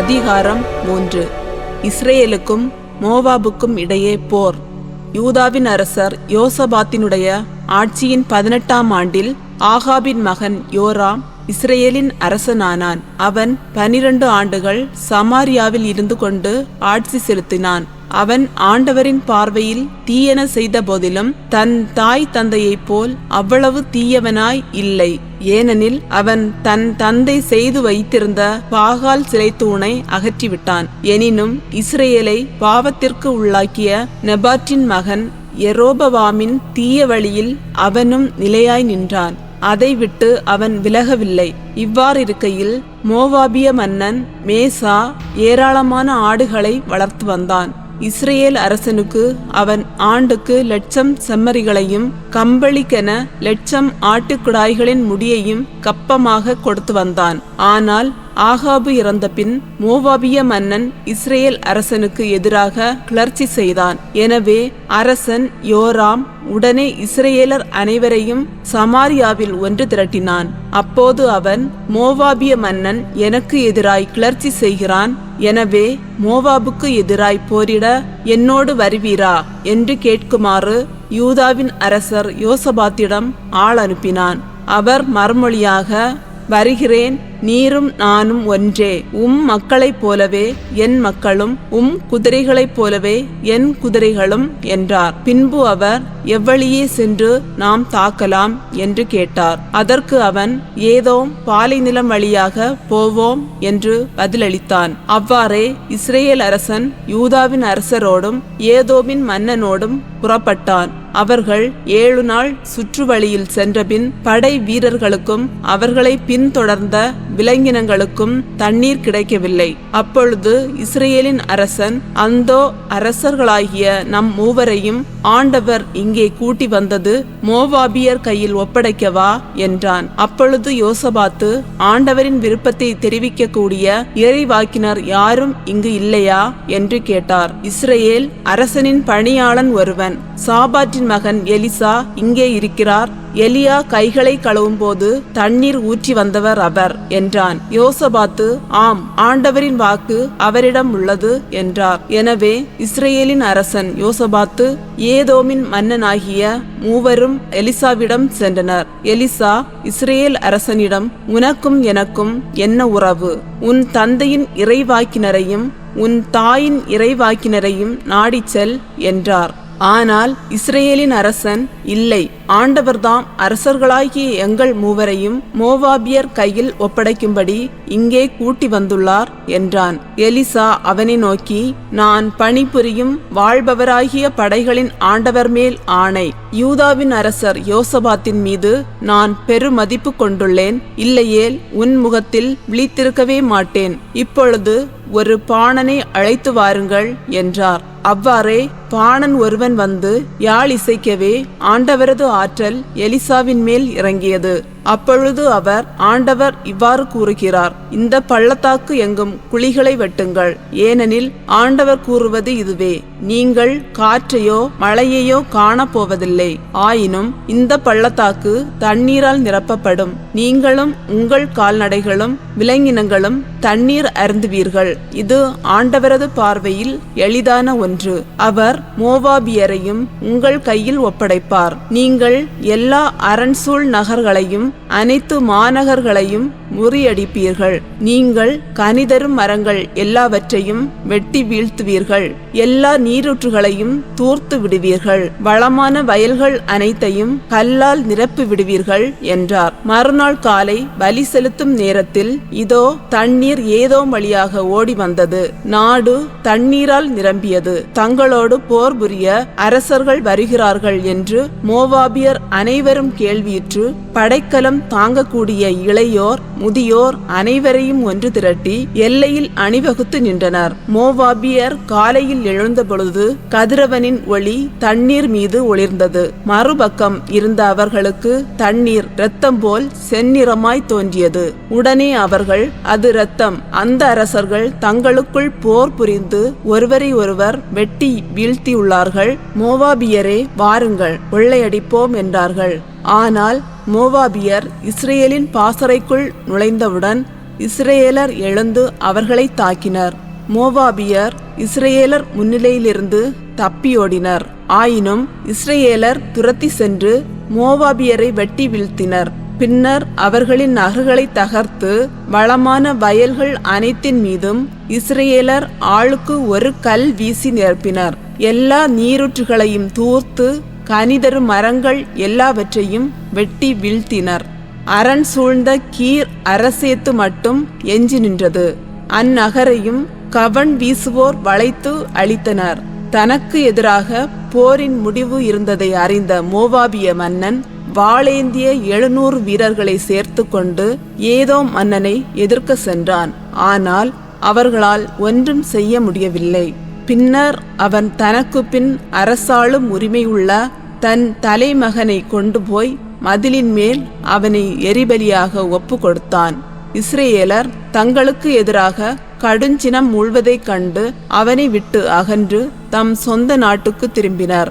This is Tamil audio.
அதிகாரம் 3. இஸ்ரேலுக்கும் மோவாபுக்கும் இடையே போர். யூதாவின் அரசர் யோசபாத்தினுடைய ஆட்சியின் 18ஆம் ஆண்டில் ஆகாபின் மகன் யோராம் இஸ்ரேலின் அரசனானான். அவன் 12 ஆண்டுகள் சமாரியாவில் இருந்து கொண்டு ஆட்சி செலுத்தினான். அவன் ஆண்டவரின் பார்வையில் தீயன செய்த போதிலும் தன் தாய் தந்தையைப் போல் அவ்வளவு தீயவனாய் இல்லை. ஏனெனில் அவன் தன் தந்தை செய்து வைத்திருந்த பாகால் சிலை தூணை அகற்றிவிட்டான். எனினும் இஸ்ரேலை பாவத்திற்கு உள்ளாக்கிய நெபாட்டின் மகன் யெரொபெவாமின் தீய வழியில் அவனும் நிலையாய் நின்றான். அதை விட்டு அவன் விலகவில்லை. இவ்வாறிருக்கையில் மோவாபிய மன்னன் மேசா ஏராளமான ஆடுகளை வளர்த்து வந்தான். இஸ்ரேல் அரசனுக்கு அவன் ஆண்டுக்கு 1,00,000 செம்மறிகளையும் கம்பளிக்கென 1,00,000 ஆட்டுக்குடாய்களின் முடியையும் கப்பமாக கொடுத்து வந்தான். ஆனால் ஆகாபு இறந்த பின் மோவாபிய மன்னன் இஸ்ரேல் அரசனுக்கு எதிராக கிளர்ச்சி செய்தான். எனவே அரசன் யோராம் உடனே இஸ்ரேலர் அனைவரையும் சமாரியாவில் ஒன்று திரட்டினான். அப்போது அவன், மோவாபிய மன்னன் எனக்கு எதிராய் கிளர்ச்சி செய்கிறான், எனவே மோவாபுக்கு எதிராய் போரிட என்னோடு வருவீரா என்று கேட்குமாறு யூதாவின் அரசர் யோசபாத்திடம் ஆள் அனுப்பினான். அவர் மறுமொழியாக, வருகிறேன், நீரும் நானும் ஒன்றே, மக்களைப் போலவே என் மக்களும் குதிரைகளைப் போலவே என் குதிரைகளும் என்றார். பின்பு அவர், எவ்வழியே சென்று நாம் தாக்கலாம் என்று கேட்டார். அதற்கு அவன், ஏதோம் பாலை நிலம் வழியாக போவோம் என்று பதிலளித்தான். அவ்வாறே இஸ்ரேல் அரசன் யூதாவின் அரசரோடும் ஏதோமின் மன்னனோடும் புறப்பட்டான். அவர்கள் 7 நாள் சுற்றுவழியில் சென்றபின் படை வீரர்களுக்கும் அவர்களை பின்தொடர்ந்த விலங்கினங்களுக்கும் தண்ணீர் கிடைக்கவில்லை. அப்பொழுது இஸ்ரேலின் அரசன், அந்தோ அரசர்களாகிய நம் மூவரையும் ஆண்டவர் இங்கே கூட்டி வந்தது மோவாபியர் கையில் ஒப்படைக்கவா என்றான். அப்பொழுது யோசபாத்து, ஆண்டவரின் விருப்பத்தை தெரிவிக்கக்கூடிய இறைவாக்கினர் யாரும் இங்கு இல்லையா என்று கேட்டார். இஸ்ரேல் அரசனின் பணியாளன் ஒருவன், சாபாற்றின் மகன் எலிசா இங்கே இருக்கிறார். எலியா கைகளை கழுவும் போது தண்ணீர் ஊற்றி வந்தவர் அவர் என்றான். யோசபாத்து, ஆம், ஆண்டவரின் வாக்கு அவரிடம் உள்ளது என்றார். எனவே இஸ்ரேலின் அரசன் யோசபாத்து ஏதோமின் மன்னனாகிய மூவரும் எலிசாவிடம் சென்றனர். எலிசா இஸ்ரேல் அரசனிடம், உனக்கும் எனக்கும் என்ன உறவு? உன் தந்தையின் இறைவாக்கினரையும் உன் தாயின் இறைவாக்கினரையும் நாடிச் செல் என்றார். ஆனால் இஸ்ரேலின் அரசன், இல்லை, ஆண்டவர்தாம் அரசர்களாகிய எங்கள் மூவரையும் மோவாபியர் கையில் ஒப்படைக்கும்படி இங்கே கூட்டி வந்துள்ளார் என்றான். எலிசா அவனை நோக்கி, நான் பணிபுரியும் வாழ்பவராகிய படைகளின் ஆண்டவர் மேல் ஆணை, யூதாவின் அரசர் யோசபாத்தின் மீது நான் பெருமதிப்பு கொண்டுள்ளேன். இல்லையேல் உன் முகத்தில் விழித்திருக்கவே மாட்டேன். இப்பொழுது ஒரு பாணனை அழைத்து வாருங்கள் என்றார். அவ்வாறே பாணன் ஒருவன் வந்து யாழ் இசைக்கவே ஆண்டவரது ஆற்றல் எலிசாவின் மேல் இறங்கியது. அப்பொழுது அவர், ஆண்டவர் இவ்வாறு கூறுகிறார், இந்த பள்ளத்தாக்கு எங்கும் குழிகளை வெட்டுங்கள். ஏனெனில் ஆண்டவர் கூறுவது இதுவே, நீங்கள் காற்றையோ மழையையோ காணப்போவதில்லை. ஆயினும் இந்த பள்ளத்தாக்கு தண்ணீரால் நிரப்பப்படும். நீங்களும் உங்கள் கால்நடைகளும் விலங்கினங்களும் தண்ணீர் அருந்துவீர்கள். இது ஆண்டவரது பார்வையில் எளிதான ஒன்று. அவர் மோவாபியரையும் உங்கள் கையில் ஒப்படைப்பார். நீங்கள் எல்லா அரண்சூழ் நகர்களையும் அனைத்து மாநகர்களையும் முறியடிப்பீர்கள். நீங்கள் கனிதரும் மரங்கள் எல்லாவற்றையும் வெட்டி வீழ்த்துவீர்கள். எல்லா நீரூற்றுகளையும் தூர்த்து விடுவீர்கள். வளமான வயல்கள் அனைத்தையும் கல்லால் நிரப்பி விடுவீர்கள் என்றார். மறுநாள் காலை பலி செலுத்தும் நேரத்தில் இதோ தண்ணீர் ஏதோம் வழியாக ஓடி வந்தது. நாடு தண்ணீரால் நிரம்பியது. தங்களோடு போர் புரிய அரசர்கள் வருகிறார்கள் என்று மோவாபியர் அனைவரும் கேள்வியுற்று படைக்கலம் தாங்கக்கூடிய இளையோர் முதியோர் அனைவரையும் ஒன்று திரட்டி எல்லையில் அணிவகுத்து நின்றனர். மோவாபியர் காலையில் எழுந்த பொழுது கதிரவனின் ஒளி தண்ணீர் மீது ஒளிர்ந்தது. மறுபக்கம் இருந்த அவர்களுக்கு தண்ணீர் இரத்தம் போல் செந்நிறமாய் தோன்றியது. உடனே அவர்கள், அது இரத்தம், அந்த அரசர்கள் தங்களுக்குள் போர் புரிந்து ஒருவரை ஒருவர் வெட்டி வீழ்த்தியுள்ளார்கள். மோவாபியரே, வாருங்கள், கொள்ளையடிப்போம் என்றார்கள். ஆனால் மோவாபியர் இஸ்ரேலின் பாசறைக்குள் நுழைந்தவுடன் இஸ்ரேலர் எழுந்து அவர்களை தாக்கினர். மோவாபியர் இஸ்ரேலர் முன்னிலையிலிருந்து தப்பியோடினர். ஆயினும் இஸ்ரேலர் துரத்தி சென்று மோவாபியரை வெட்டி வீழ்த்தினர். பின்னர் அவர்களின் நகர்களை தகர்த்து வளமான வயல்கள் அனைத்தின் மீதும் இஸ்ரேலர் ஆளுக்கு ஒரு கல் வீசி நிரப்பினர். எல்லா நீரூற்றுகளையும் தூர்த்து கனிதரு மரங்கள் எல்லாவற்றையும் வெட்டி வீழ்த்தினர். அரண் சூழ்ந்த கீர் அரசேத்து மட்டும் எஞ்சி நின்றது. அந்நகரையும் கவன் வீசுவோர் வளைத்து அழித்தனர். தனக்கு எதிராக போரின் முடிவு இருந்ததை அறிந்த மோவாபிய மன்னன் வாளேந்திய 700 வீரர்களை சேர்த்து கொண்டு ஏதோம் மன்னனை எதிர்க்க சென்றான். ஆனால் அவர்களால் ஒன்றும் செய்ய முடியவில்லை. பின்னர் அவன் தனக்கு பின் அரசாளும் உரிமையுள்ள தன் தலைமகனை கொண்டு போய் மதிலின் மேல் அவனை எரிபலியாக ஒப்பு கொடுத்தான். இஸ்ரேலர் தங்களுக்கு எதிராக கடுஞ்சினம் மூழ்வதைக் கண்டு அவனை விட்டு அகன்று தம் சொந்த நாட்டுக்கு திரும்பினர்.